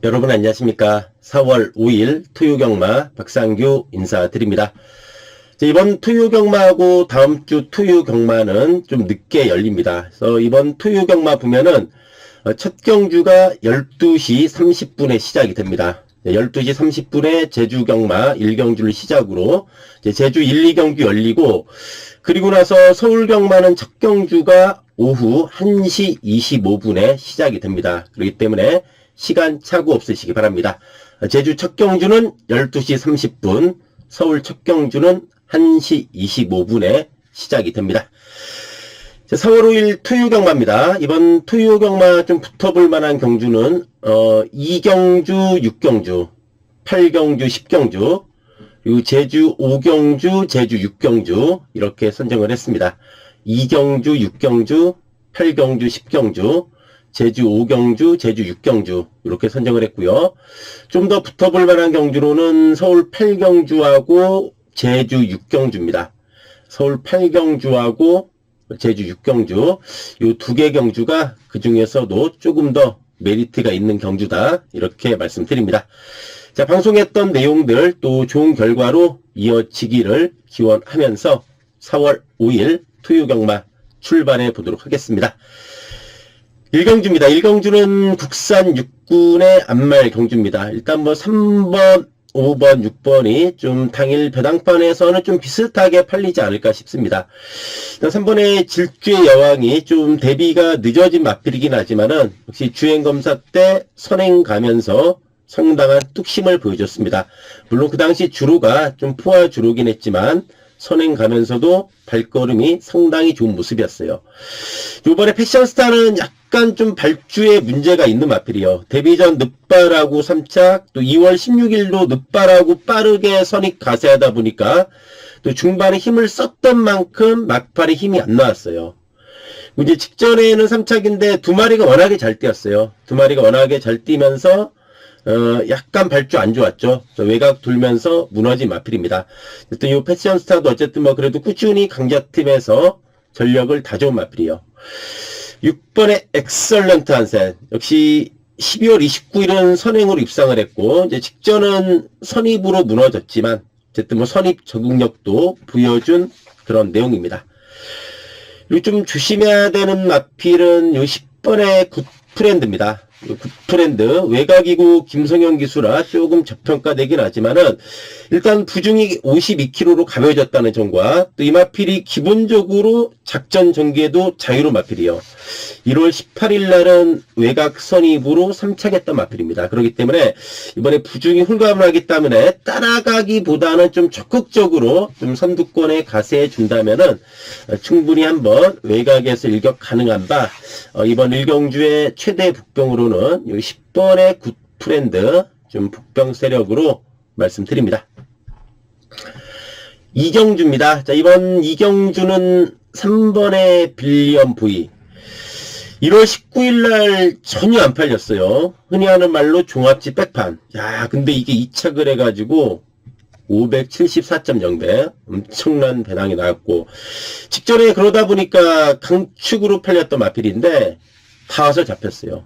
여러분 안녕하십니까. 4월 5일 토요경마 박상규 인사드립니다. 이번 토요경마하고 다음주 토요경마는 좀 늦게 열립니다. 그래서 이번 토요경마 보면은 첫 경주가 12시 30분에 시작이 됩니다. 12시 30분에 제주경마 1경주를 시작으로 제주 1, 2경주 열리고, 그리고 나서 서울경마는 첫 경주가 오후 1시 25분에 시작이 됩니다. 그렇기 때문에 시간 착오 없으시기 바랍니다. 제주 첫 경주는 12시 30분, 서울 첫 경주는 1시 25분에 시작이 됩니다. 4월 5일 토요경마입니다. 이번 토요경마 좀 붙어볼 만한 경주는 2경주, 6경주, 8경주, 10경주, 그리고 제주 5경주, 제주 6경주 이렇게 선정을 했습니다. 2경주, 6경주, 8경주, 10경주, 제주 5경주, 제주 6경주 이렇게 선정을 했고요. 좀 더 붙어볼 만한 경주로는 서울 8경주하고 제주 6경주입니다. 서울 8경주하고 제주 6경주 이 두 개 경주가 그 중에서도 조금 더 메리트가 있는 경주다 이렇게 말씀드립니다. 자, 방송했던 내용들 또 좋은 결과로 이어지기를 기원하면서 4월 5일 토요경마 출발해 보도록 하겠습니다. 1경주입니다. 1경주는 국산 육군의 암말 경주입니다. 일단 뭐 3번, 5번, 6번이 좀 당일 배당판에서는 좀 비슷하게 팔리지 않을까 싶습니다. 3번의 질주의 여왕이 좀 데뷔가 늦어진 마필이긴 하지만은 역시 주행검사 때 선행 가면서 상당한 뚝심을 보여줬습니다. 물론 그 당시 주로가 좀 포화 주로긴 했지만 선행 가면서도 발걸음이 상당히 좋은 모습이었어요. 이번에 패션스타는 약간 좀 발주에 문제가 있는 마필이요. 데뷔 전 늦발하고 3착, 또 2월 16일도 늦발하고 빠르게 선입 가세하다 보니까 또 중반에 힘을 썼던 만큼 막판에 힘이 안 나왔어요. 이제 직전에는 3착인데 두 마리가 워낙에 잘 뛰었어요. 두 마리가 워낙에 잘 뛰면서 약간 발주 안 좋았죠. 외곽 돌면서 무너진 마필입니다. 어쨌든 이 패션스타도 어쨌든 뭐 그래도 꾸준히 강자팀에서 전력을 다져온 마필이요. 6번의 엑설런트 한센. 역시 12월 29일은 선행으로 입상을 했고, 이제 직전은 선입으로 무너졌지만, 어쨌든 뭐 선입 적응력도 보여준 그런 내용입니다. 그리고 좀 조심해야 되는 마필은 이 10번의 굿프렌드입니다. 굿프렌드 외곽이고 김성현 기수라 조금 저평가되긴 하지만은 일단 부중이 52kg로 가벼워졌다는 점과 또 이 마필이 기본적으로 작전 전개도 자유로 마필이요. 1월 18일 날은 외곽 선입으로 3착했던 마필입니다. 그렇기 때문에 이번에 부중이 홀가분을 하기 때문에 따라가기보다는 좀 적극적으로 좀 선두권에 가세해 준다면은 충분히 한번 외곽에서 일격 가능한 바 이번 1경주의 최대 복병으로는 10번의 굿프렌드 좀 복병 세력으로 말씀드립니다. 2경주입니다. 자, 이번 2경주는 3번의 빌리엄 보이. 1월 19일 날 전혀 안 팔렸어요. 흔히 하는 말로 종합지 백판. 야, 근데 이게 2착을 해가지고 574.0배 엄청난 배당이 나왔고, 직전에 그러다 보니까 강축으로 팔렸던 마필인데 다 와서 잡혔어요.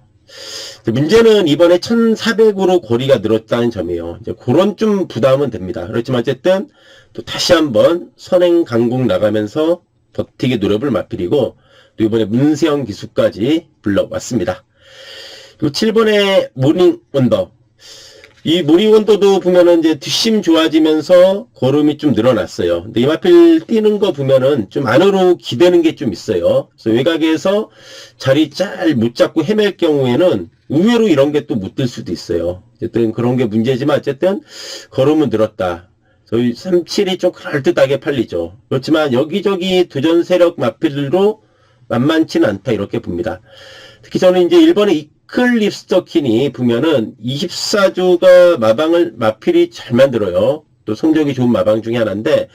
문제는 이번에 1400으로 거리가 늘었다는 점이에요. 이제 그런 좀 부담은 됩니다. 그렇지만 어쨌든 또 다시 한번 선행 강국 나가면서 버티게 노려볼 마필이고, 또 이번에 문세영 기수까지 불러왔습니다. 그리고 7번의 모닝 원더. 이 모닝 원더도 보면은 이제 뒷심 좋아지면서 걸음이 좀 늘어났어요. 근데 이 마필 뛰는 거 보면은 좀 안으로 기대는 게 좀 있어요. 그래서 외곽에서 자리 잘 못 잡고 헤맬 경우에는 의외로 이런 게 또 못 들 수도 있어요. 어쨌든 그런 게 문제지만 어쨌든 걸음은 늘었다. 저희 37이 좀 그럴듯하게 팔리죠. 그렇지만 여기저기 도전 세력 마필들도 만만치는 않다 이렇게 봅니다. 특히 저는 이제 일본의 이클립스터킨이 보면은 24조가 마필이 잘 만들어요. 또 성적이 좋은 마방 중에 하나인데,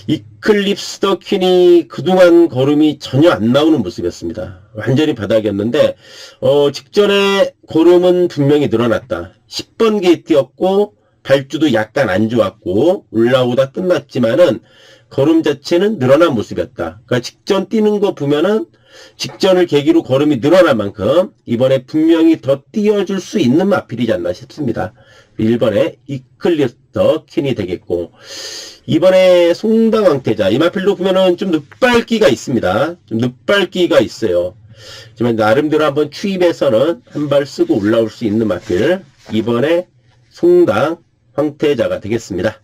이클립스터킨이 그동안 걸음이 전혀 안 나오는 모습이었습니다. 완전히 바닥이었는데 직전에 걸음은 분명히 늘어났다. 10번 게이트였고 발주도 약간 안 좋았고 올라오다 끝났지만은 걸음 자체는 늘어난 모습이었다. 그러니까 직전 뛰는 거 보면은 직전을 계기로 걸음이 늘어날 만큼 이번에 분명히 더 띄워줄 수 있는 마필이지 않나 싶습니다. 1번에 이클리스터 퀸이 되겠고, 이번에 송당 황태자, 이 마필도 보면은 좀 늦발기가 있습니다. 좀 늦발기가 있어요. 하지만 나름대로 한번 추입해서는 한 발 쓰고 올라올 수 있는 마필, 이번에 송당 황태자가 되겠습니다.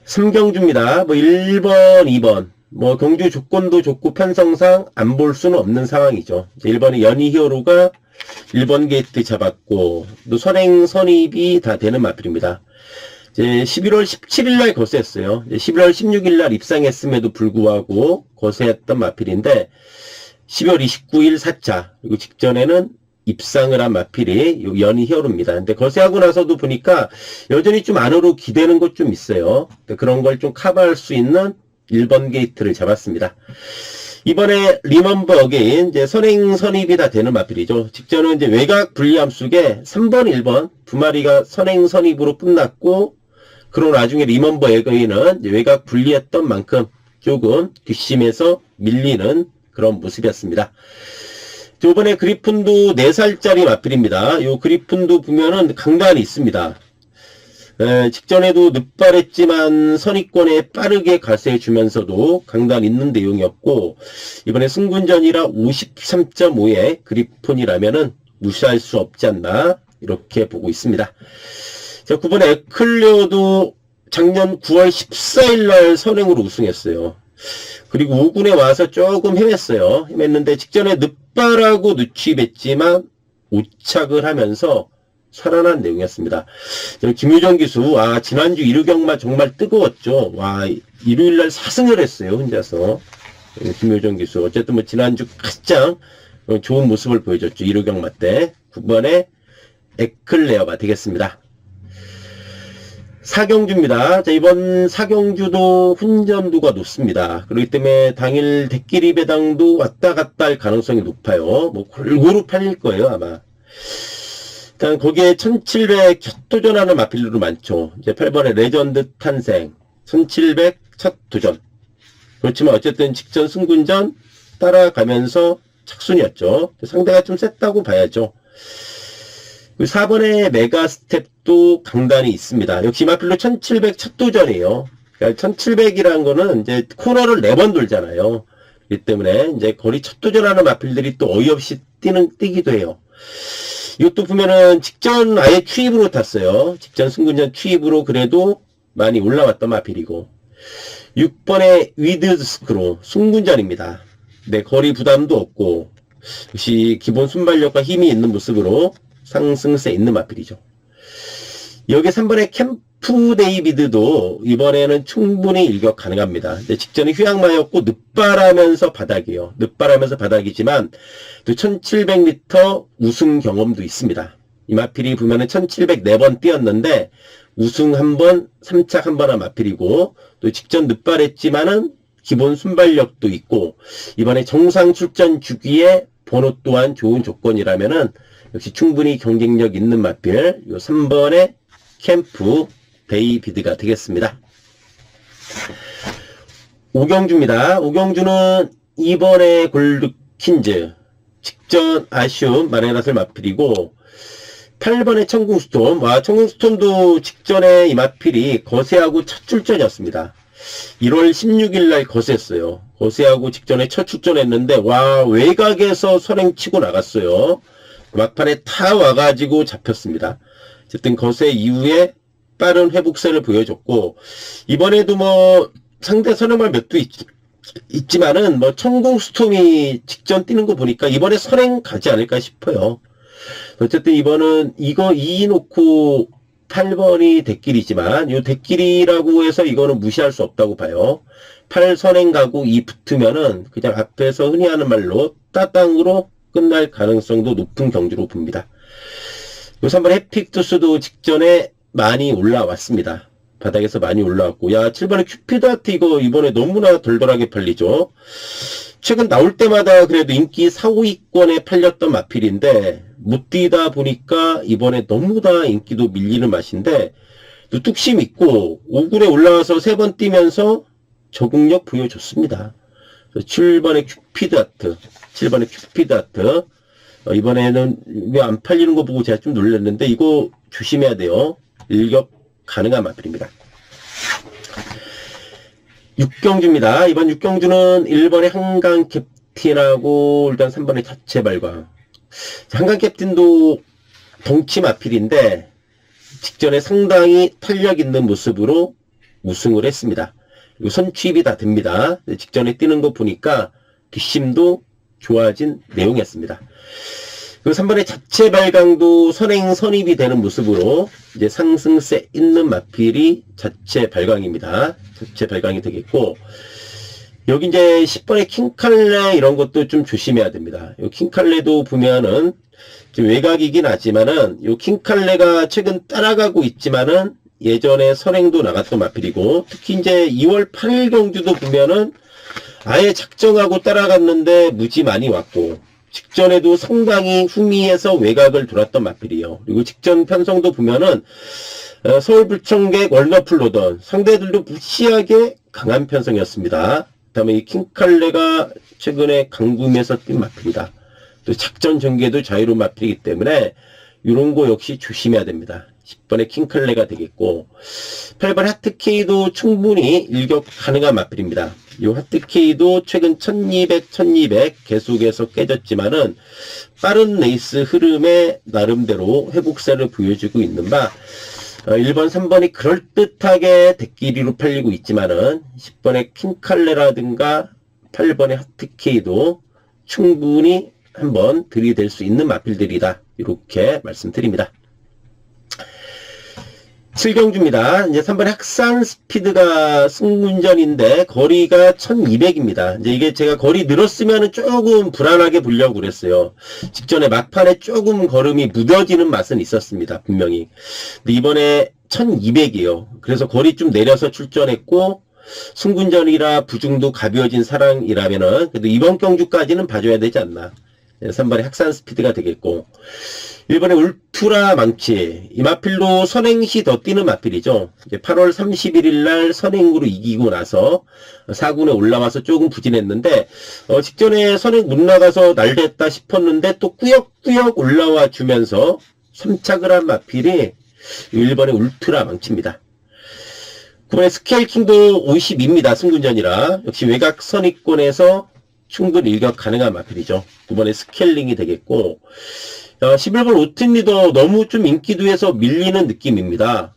3경주입니다. 1번, 2번. 경주 조건도 좋고 편성상 안 볼 수는 없는 상황이죠. 1번에 연희히어로가 1번 게이트 잡았고, 또 선행 선입이 다 되는 마필입니다. 이제 11월 17일 날 거세했어요. 11월 16일 날 입상했음에도 불구하고 거세했던 마필인데, 12월 29일 4차, 그리고 직전에는 입상을 한 마필이 연희히어로입니다. 근데 거세하고 나서도 보니까 여전히 좀 안으로 기대는 것 좀 있어요. 그런 걸 좀 커버할 수 있는 1번 게이트를 잡았습니다. 이번에 리먼버 어게인, 이제 선행 선입이 다 되는 마필이죠. 직전은 이제 외곽 불리함 속에 3번, 1번 두 마리가 선행 선입으로 끝났고, 그러고 나중에 리먼버 어게인은 외곽 불리했던 만큼 조금 뒷심에서 밀리는 그런 모습이었습니다. 이번에 그리폰도 4살짜리 마필입니다. 요 그리폰도 보면은 강단이 있습니다. 직전에도 늦발했지만 선입권에 빠르게 가세해주면서도 강단 있는 내용이었고, 이번에 승군전이라 53.5의 그리폰이라면은 무시할 수 없지 않나 이렇게 보고 있습니다. 자, 9번 에클레어도 작년 9월 14일 날 선행으로 우승했어요. 그리고 5군에 와서 조금 헤맸어요. 헤맸는데 직전에 늦발하고 늦취입했지만 오착을 하면서 살아난 내용이었습니다. 김유정 기수, 지난주 1루 정말 뜨거웠죠. 일요일날 4승을 했어요, 혼자서. 김유정 기수. 어쨌든 지난주 가장 좋은 모습을 보여줬죠, 1루 때. 9번에 에클레어가 되겠습니다. 4경주입니다. 자, 이번 4경주도 훈전도가 높습니다. 그렇기 때문에 당일 대끼리 배당도 왔다 갔다 할 가능성이 높아요. 골고루 팔릴 거예요, 아마. 일단 거기에 1700 첫 도전하는 마필들도 많죠. 이제 8번에 레전드 탄생, 1700 첫 도전. 그렇지만 어쨌든 직전 승군전 따라가면서 착순이었죠. 상대가 좀 셌다고 봐야죠. 4번의 메가스텝도 강단이 있습니다. 역시 마필로 1700 첫 도전이에요. 그러니까 1700이라는 거는 이제 코너를 4번 돌잖아요. 그렇기 때문에 이제 거리 첫 도전하는 마필들이 또 어이없이 뛰기도 해요. 이것도 보면은 직전 아예 추입으로 탔어요. 직전 승군전 추입으로 그래도 많이 올라왔던 마필이고, 6번의 위드스크로 승군전입니다. 네, 거리 부담도 없고 역시 기본 순발력과 힘이 있는 모습으로 상승세 있는 마필이죠. 여기 3번의 캠프 데이비드도 이번에는 충분히 일격 가능합니다. 직전에 휴양마였고 늦발하면서 바닥이에요. 늦발하면서 바닥이지만 또 1700m 우승 경험도 있습니다. 이 마필이 보면은 1700 4번 뛰었는데 우승 1번, 3착 1번 한 마필이고, 또 직전 늦발했지만은 기본 순발력도 있고, 이번에 정상 출전 주기에 번호 또한 좋은 조건이라면은 역시 충분히 경쟁력 있는 마필, 요 3번의 캠프 데이비드가 되겠습니다. 5경주입니다. 5경주는 2번의 골드킨즈, 직전 아쉬움 마레나슬 마필이고, 8번의 청궁스톰, 청궁스톰도 직전에 이 마필이 거세하고 첫 출전이었습니다. 1월 16일 날 거세했어요. 거세하고 직전에 첫 출전했는데, 외곽에서 선행 치고 나갔어요. 막판에 타 와가지고 잡혔습니다. 어쨌든 거세 이후에 빠른 회복세를 보여줬고, 이번에도 상대 선행말 몇 도 있지만은 청궁스톰이 직전 뛰는 거 보니까 이번에 선행 가지 않을까 싶어요. 어쨌든 이번은 이거 2 놓고 8번이 대길이지만 이 대길이라고 해서 이거는 무시할 수 없다고 봐요. 8 선행 가고 2 붙으면은 그냥 앞에서 흔히 하는 말로 따땅으로 끝날 가능성도 높은 경주로 봅니다. 요 3번 해픽투스도 직전에 많이 올라왔습니다. 바닥에서 많이 올라왔고, 7번에 큐피드 하트 이거 이번에 너무나 덜덜하게 팔리죠. 최근 나올 때마다 그래도 인기 4, 5위권에 팔렸던 마필인데 못 뛰다 보니까 이번에 너무 다 인기도 밀리는 맛인데, 또 뚝심 있고 5군에 올라와서 3번 뛰면서 적응력 보여줬습니다. 7번의 큐피드 하트. 7번의 큐피드 하트. 이번에는 왜 안 팔리는 거 보고 제가 좀 놀랐는데, 이거 조심해야 돼요. 일격 가능한 마필입니다. 6경주입니다. 이번 6경주는 1번의 한강 캡틴하고 일단 3번의 자체 발광. 한강 캡틴도 덩치 마필인데 직전에 상당히 탄력 있는 모습으로 우승을 했습니다. 그리고 선취입이 다 됩니다. 직전에 뛰는 거 보니까 뒷심도 좋아진 내용이었습니다. 그리고 3번의 자체 발광도 선행 선입이 되는 모습으로 이제 상승세 있는 마필이 자체 발광입니다. 자체 발광이 되겠고, 여기 이제 10번의 킹칼레 이런 것도 좀 조심해야 됩니다. 이 킹칼레도 보면은 좀 외곽이긴 하지만은 이 킹칼레가 최근 따라가고 있지만은 예전에 선행도 나갔던 마필이고, 특히 이제 2월 8일 경주도 보면은 아예 작정하고 따라갔는데 무지 많이 왔고, 직전에도 상당히 후미에서 외곽을 돌았던 마필이에요. 그리고 직전 편성도 보면은 서울불청객 월너플로던 상대들도 무시하게 강한 편성이었습니다. 그 다음에 이 킹칼레가 최근에 강구미에서 뛴 마필이다. 또 작전 전개도 자유로운 마필이기 때문에 이런 거 역시 조심해야 됩니다. 10번의 킹칼레가 되겠고, 8번 하트케이도 충분히 일격 가능한 마필입니다. 이 하트케이도 최근 1200 계속해서 깨졌지만은 빠른 레이스 흐름에 나름대로 회복세를 보여주고 있는 바, 1번, 3번이 그럴듯하게 대끼리로 팔리고 있지만은 10번의 킹칼레라든가 8번의 하트케이도 충분히 한번 들이댈 수 있는 마필들이다. 이렇게 말씀드립니다. 7경주입니다. 이제 3번의 학산 스피드가 승문전인데 거리가 1200입니다. 이제 이게 제가 거리 늘었으면 조금 불안하게 보려고 그랬어요. 직전에 막판에 조금 걸음이 무뎌지는 맛은 있었습니다. 분명히. 근데 이번에 1200이에요. 그래서 거리 좀 내려서 출전했고, 승군전이라 부중도 가벼워진 사랑이라면은 그래도 이번 경주까지는 봐줘야 되지 않나. 3번의 학산 스피드가 되겠고, 1번의 울트라 망치. 이 마필도 선행시 더 뛰는 마필이죠. 이제 8월 31일 날 선행으로 이기고 나서 4군에 올라와서 조금 부진했는데, 직전에 선행 못 나가서 날됐다 싶었는데 또 꾸역꾸역 올라와 주면서 선착을 한 마필이 1번의 울트라 망치입니다. 9번의 스케일킹도 52입니다. 승군전이라. 역시 외곽 선입권에서 충분히 일격 가능한 마필이죠. 9번의 스케일링이 되겠고, 11번 오튼리더 너무 좀 인기도에서 밀리는 느낌입니다.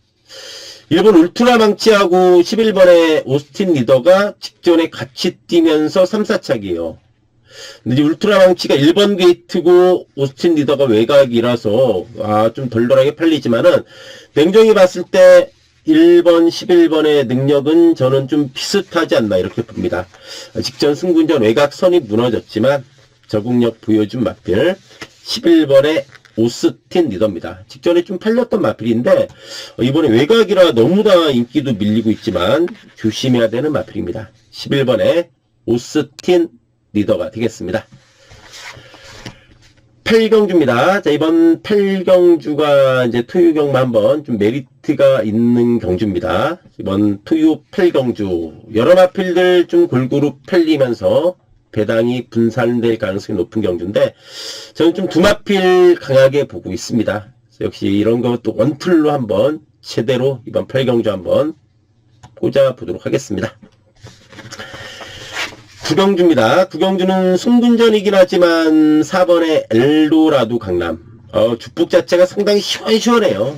1번 울트라 망치하고 11번의 오스틴 리더가 직전에 같이 뛰면서 3, 4착이에요. 근데 이제 울트라 망치가 1번 게이트고 오스틴 리더가 외곽이라서 좀 덜덜하게 팔리지만은 냉정히 봤을 때 1번, 11번의 능력은 저는 좀 비슷하지 않나 이렇게 봅니다. 직전 승군전 외곽 선이 무너졌지만 적응력 보여준 마필 11번의 오스틴 리더입니다. 직전에 좀 팔렸던 마필인데 이번에 외곽이라 너무 다 인기도 밀리고 있지만 조심해야 되는 마필입니다. 11번의 오스틴 리더가 되겠습니다. 8경주입니다. 자, 이번 8경주가 이제 토요 경마 한번 좀 메리트가 있는 경주입니다. 이번 토요 8경주 여러 마필들 좀 골고루 팔리면서 배당이 분산될 가능성이 높은 경주인데 저는 좀 두 마필 강하게 보고 있습니다. 역시 이런 것도 원툴로 한번 제대로 이번 8경주 한번 꽂아보도록 하겠습니다. 9경주입니다. 9경주는 승분전이긴 하지만 4번의 엘도라도 강남. 주폭 자체가 상당히 시원시원해요.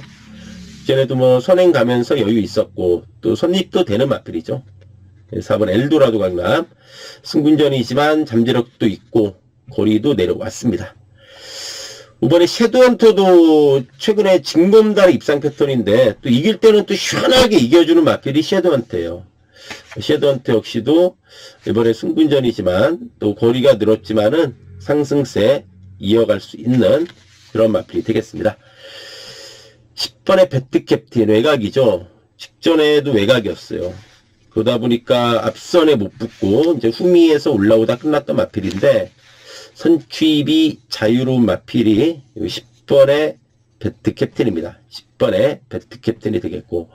전에도 뭐 선행 가면서 여유 있었고 또 선입도 되는 마필이죠. 4번 엘도라도 강남. 승분전이지만 잠재력도 있고 거리도 내려왔습니다. 5번에 섀도헌터도 최근에 징검다리 입상 패턴인데 또 이길 때는 또 시원하게 이겨주는 마필이 섀도헌터예요. 섀도헌터 역시도 이번에 승분전이지만 또 거리가 늘었지만은 상승세 이어갈 수 있는 그런 마필이 되겠습니다. 10번의 배트캡틴 외곽이죠. 직전에도 외곽이었어요. 그러다 보니까 앞선에 못 붙고 이제 후미에서 올라오다 끝났던 마필인데 선취입이 자유로운 마필이 10번의 배트 캡틴입니다. 10번에 배트 캡틴이 되겠고,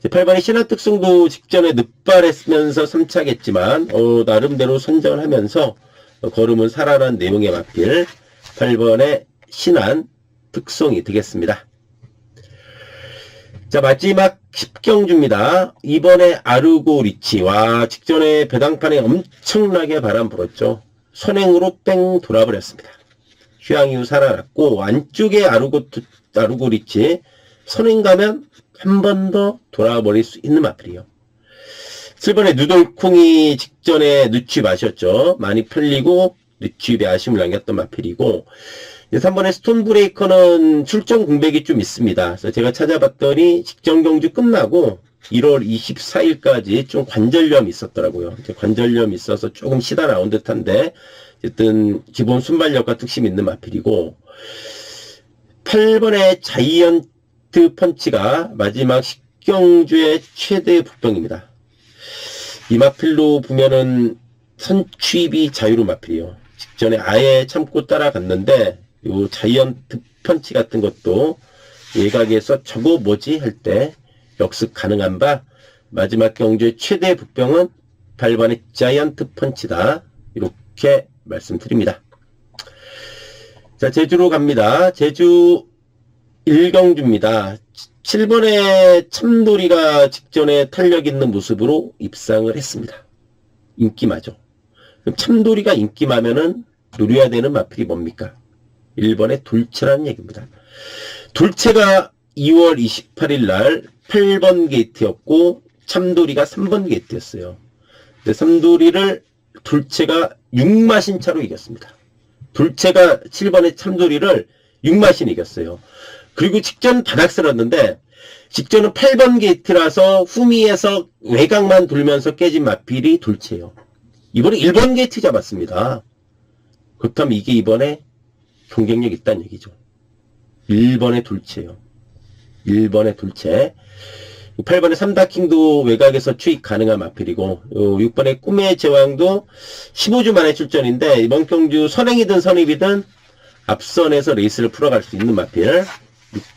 8번의 신화 특성도 직전에 늑발했으면서 3차겠지만 나름대로 선전하면서 걸음은 살아난 내용의 마필 8번의 신한 특성이 되겠습니다. 자, 마지막 10경주입니다. 이번에 아르고 리치. 와, 직전에 배당판에 엄청나게 바람 불었죠. 선행으로 뺑 돌아버렸습니다. 휴양 이후 살아났고, 안쪽에 아르고 리치. 선행 가면 한 번 더 돌아버릴 수 있는 마필이요. 7번에 누돌콩이 직전에 누취 마셨죠. 많이 풀리고 누취입에 아쉬움을 남겼던 마필이고, 3번에 스톤 브레이커는 출전 공백이 좀 있습니다. 그래서 제가 찾아봤더니 직전 경주 끝나고 1월 24일까지 좀 관절염이 있었더라고요. 관절염이 있어서 조금 쉬다 나온 듯한데, 어쨌든 기본 순발력과 특심이 있는 마필이고, 8번의 자이언트 펀치가 마지막 10경주의 최대 북병입니다. 이 마필로 보면은 선취입이 자유로운 마필이요. 직전에 아예 참고 따라갔는데, 요 자이언트 펀치 같은 것도 외곽에서 저거 뭐지 할 때 역습 가능한 바, 마지막 경주의 최대 북병은 8번의 자이언트 펀치다. 이렇게 말씀드립니다. 자, 제주로 갑니다. 제주 1경주입니다. 7번의 참돌이가 직전에 탄력 있는 모습으로 입상을 했습니다. 인기마죠. 그럼 참돌이가 인기마면은 노려야 되는 마필이 뭡니까? 1번의 돌체라는 얘기입니다. 돌체가 2월 28일 날 8번 게이트였고, 참돌이가 3번 게이트였어요. 근데 참돌이를 돌체가 6마신 차로 이겼습니다. 돌체가 7번의 참돌이를 6마신 이겼어요. 그리고 직전 바닥 쓸었는데, 직전은 8번 게이트라서 후미에서 외곽만 돌면서 깨진 마필이 돌체예요. 이번에 1번 게이트 잡았습니다. 그렇다면 이게 이번에 경쟁력 있다는 얘기죠. 1번의 돌체요. 1번의 돌체. 8번의 삼다킹도 외곽에서 추익 가능한 마필이고, 6번의 꿈의 제왕도 15주 만에 출전인데, 이번 경주 선행이든 선입이든 앞선에서 레이스를 풀어갈 수 있는 마필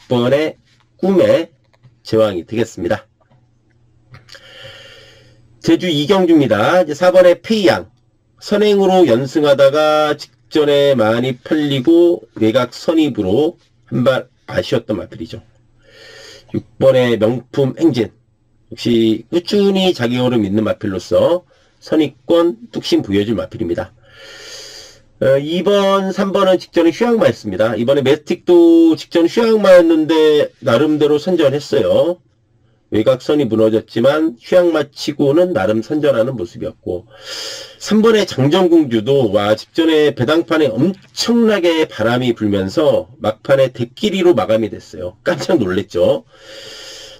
6번의 꿈의 제왕이 되겠습니다. 제주 2경주입니다. 이제 4번의 페이양. 선행으로 연승하다가 직전에 많이 팔리고 외곽 선입으로 한 발 아쉬웠던 마필이죠. 6번의 명품 행진. 역시 꾸준히 자기 걸음 있는 마필로서 선입권 뚝심 부여줄 마필입니다. 2번, 3번은 직전에 휴양마였습니다. 이번에 매틱도 직전 휴양마였는데 나름대로 선전했어요. 외곽선이 무너졌지만 휴양마치고는 나름 선전하는 모습이었고, 3번의 장정공주도 직전에 배당판에 엄청나게 바람이 불면서 막판에 대끼리로 마감이 됐어요. 깜짝 놀랬죠.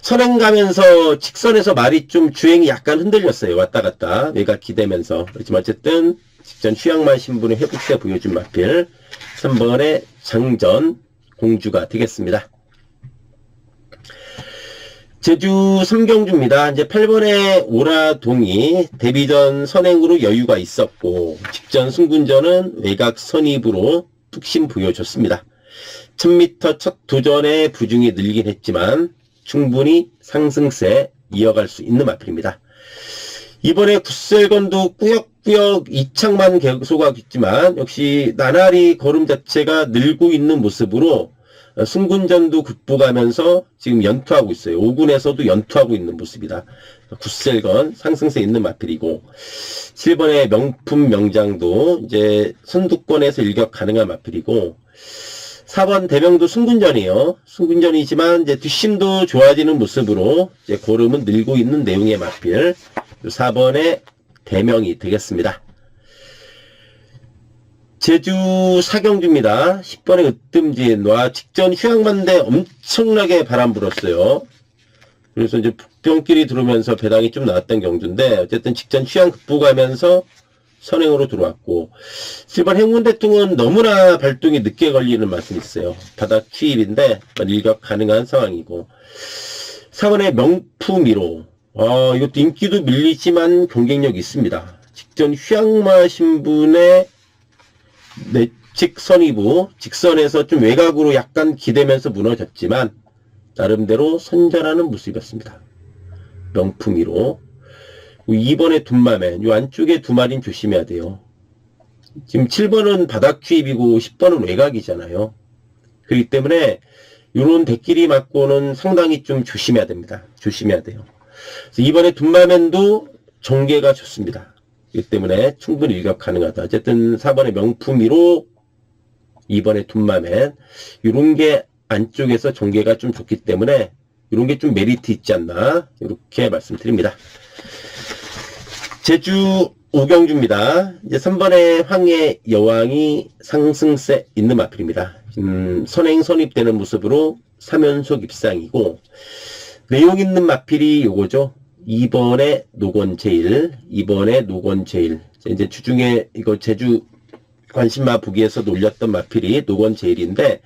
선행 가면서 직선에서 말이 좀 주행이 약간 흔들렸어요. 왔다 갔다 외곽 기대면서. 그렇지만 어쨌든 직전 휴양마 신분의 회복세 보여준 마필 3번의 장전공주가 되겠습니다. 제주 3경주입니다. 이제 8번의 오라동이 데뷔전 선행으로 여유가 있었고, 직전 승군전은 외곽 선입으로 뚝심 보여줬습니다. 1000m 첫 도전에 부중이 늘긴 했지만 충분히 상승세 이어갈 수 있는 마필입니다. 이번에 굿셀건도 꾸역꾸역 이창만 계속하고 있지만 역시 나날이 걸음 자체가 늘고 있는 모습으로 승군전도 극복하면서 지금 연투하고 있어요. 5군에서도 연투하고 있는 모습이다. 굿셀건 상승세 있는 마필이고, 7번의 명품 명장도 이제 선두권에서 일격 가능한 마필이고, 4번 대명도 승군전이에요. 승군전이지만 이제 뒷심도 좋아지는 모습으로 이제 고름은 늘고 있는 내용의 마필 4번의 대명이 되겠습니다. 제주 4경주입니다. 10번의 으뜸진. 직전 휴양만대 엄청나게 바람 불었어요. 그래서 이제 북병길이 들어오면서 배당이 좀 나왔던 경주인데, 어쨌든 직전 휴양 극복하면서 선행으로 들어왔고, 7번 행운대통은 너무나 발동이 늦게 걸리는 맛은 있어요. 바닥 취입인데 일격 가능한 상황이고, 4번의 명품 1호. 이것도 인기도 밀리지만 경쟁력이 있습니다. 직전 휴양마 신분의 우측 선의부 직선에서 좀 외곽으로 약간 기대면서 무너졌지만 나름대로 선전하는 모습이었습니다. 명품 1호. 2번의 둔마맨, 이 안쪽에 두 마리는 조심해야 돼요. 지금 7번은 바닥 추입이고 10번은 외곽이잖아요. 그렇기 때문에 이런 대끼리 맞고는 상당히 좀 조심해야 됩니다. 조심해야 돼요. 그래서 이번에 둔마맨도 전개가 좋습니다. 그렇기 때문에 충분히 일격 가능하다. 어쨌든 4번의 명품 1호, 2번의 둔마맨, 이런 게 안쪽에서 전개가 좀 좋기 때문에 이런 게 좀 메리트 있지 않나 이렇게 말씀드립니다. 제주 오경주입니다. 이제 3번의 황해 여왕이 상승세 있는 마필입니다. 선행 선입되는 모습으로 3연속 입상이고 내용 있는 마필이 요거죠. 2번의 노건 제일, 2번의 노건 제일. 이제 주중에 이거 제주 관심마 보기에서 올렸던 마필이 노건 제일인데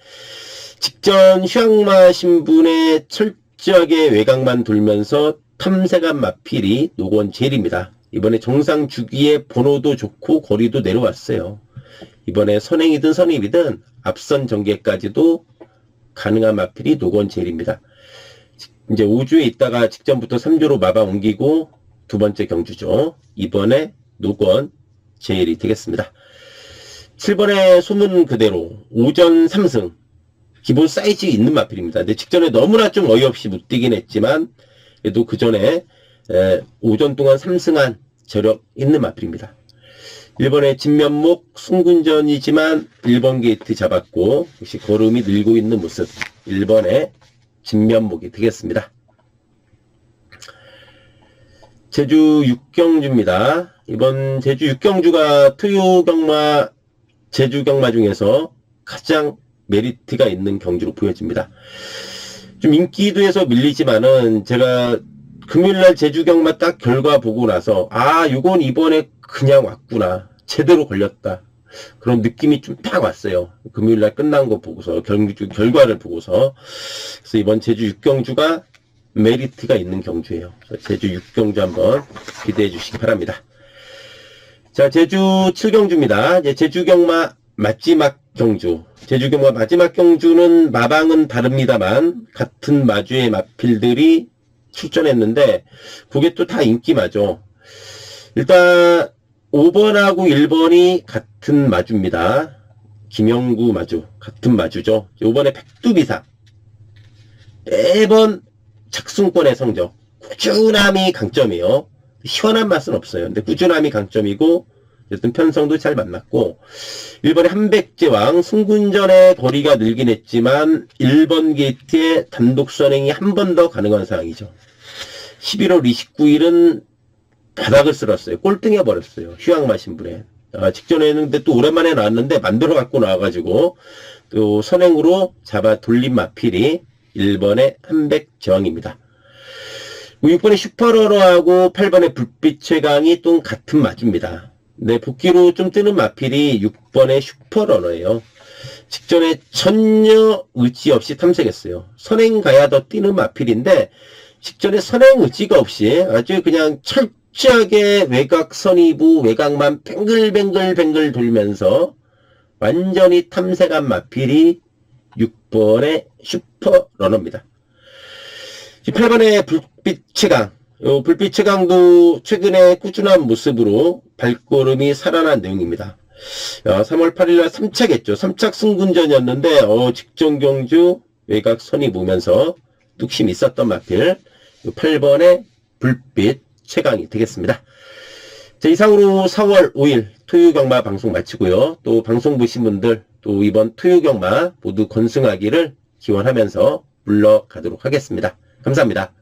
직전 휴양마 신분의 철저하게 외곽만 돌면서 탐색한 마필이 노건 제일입니다. 이번에 정상 주기에 번호도 좋고 거리도 내려왔어요. 이번에 선행이든 선입이든 앞선 전개까지도 가능한 마필이 노건 제일입니다. 이제 5주에 있다가 직전부터 3주로 마방 옮기고 두 번째 경주죠. 이번에 노건 제일이 되겠습니다. 7번의 소문 그대로 오전 3승 기본 사이즈 있는 마필입니다. 근데 직전에 너무나 좀 어이없이 못 뛰긴 했지만 그래도 그 전에 오전 동안 3승한 저력 있는 마필입니다. 1번의 진면목 승군전이지만 1번 게이트 잡았고 역시 걸음이 늘고 있는 모습 1번의 진면목이 되겠습니다. 제주 육경주입니다. 이번 제주 육경주가 토요경마 제주 경마 중에서 가장 메리트가 있는 경주로 보여집니다. 좀 인기도에서 밀리지만은 제가 금요일날 제주 경마 딱 결과 보고 나서 요건 이번에 그냥 왔구나. 제대로 걸렸다. 그런 느낌이 좀 딱 왔어요. 금요일날 끝난 거 보고서 경주 결과를 보고서 그래서 이번 제주 육경주가 메리트가 있는 경주예요. 제주 육경주 한번 기대해 주시기 바랍니다. 자, 제주 7경주입니다. 이제 제주 경마 마지막 경주. 제주 경마 마지막 경주는 마방은 다릅니다만 같은 마주의 마필들이 출전했는데 그게 또 다 인기마죠. 일단 5번하고 1번이 같은 마주입니다. 김영구 마주 같은 마주죠. 5번에 백두비상 매번 착순권의 성적 꾸준함이 강점이에요. 시원한 맛은 없어요. 근데 꾸준함이 강점이고 어쨌든 편성도 잘 만났고 1번의 한백제왕 승군전의 거리가 늘긴 했지만 1번 게이트의 단독 선행이 한 번 더 가능한 상황이죠. 11월 29일은 바닥을 쓸었어요. 꼴등해 버렸어요. 휴양마 신분에. 직전에 했는데 또 오랜만에 나왔는데 만들어 갖고 나와가지고 또 선행으로 잡아 돌린 마필이 1번의 한백제왕입니다. 6번의 슈퍼러너하고 8번의 불빛 최강이 또 같은 마주입니다. 네, 복귀로 좀 뜨는 마필이 6번의 슈퍼러너예요. 직전에 전혀 의지 없이 탐색했어요. 선행 가야 더 뛰는 마필인데 직전에 선행 의지가 없이 아주 그냥 철저하게 외곽 선의부 외곽만 뱅글뱅글 돌면서 완전히 탐색한 마필이 6번의 슈퍼러너입니다. 8번의 불빛 최강. 불빛 최강도 최근에 꾸준한 모습으로 발걸음이 살아난 내용입니다. 3월 8일날 3착했죠. 3착 승군전이었는데 직전 경주 외곽 선이 보면서 뚝심이 있었던 마필 8번의 불빛 최강이 되겠습니다. 자, 이상으로 4월 5일 토요경마 방송 마치고요. 또 방송 보신 분들 또 이번 토요경마 모두 건승하기를 기원하면서 물러가도록 하겠습니다. 감사합니다.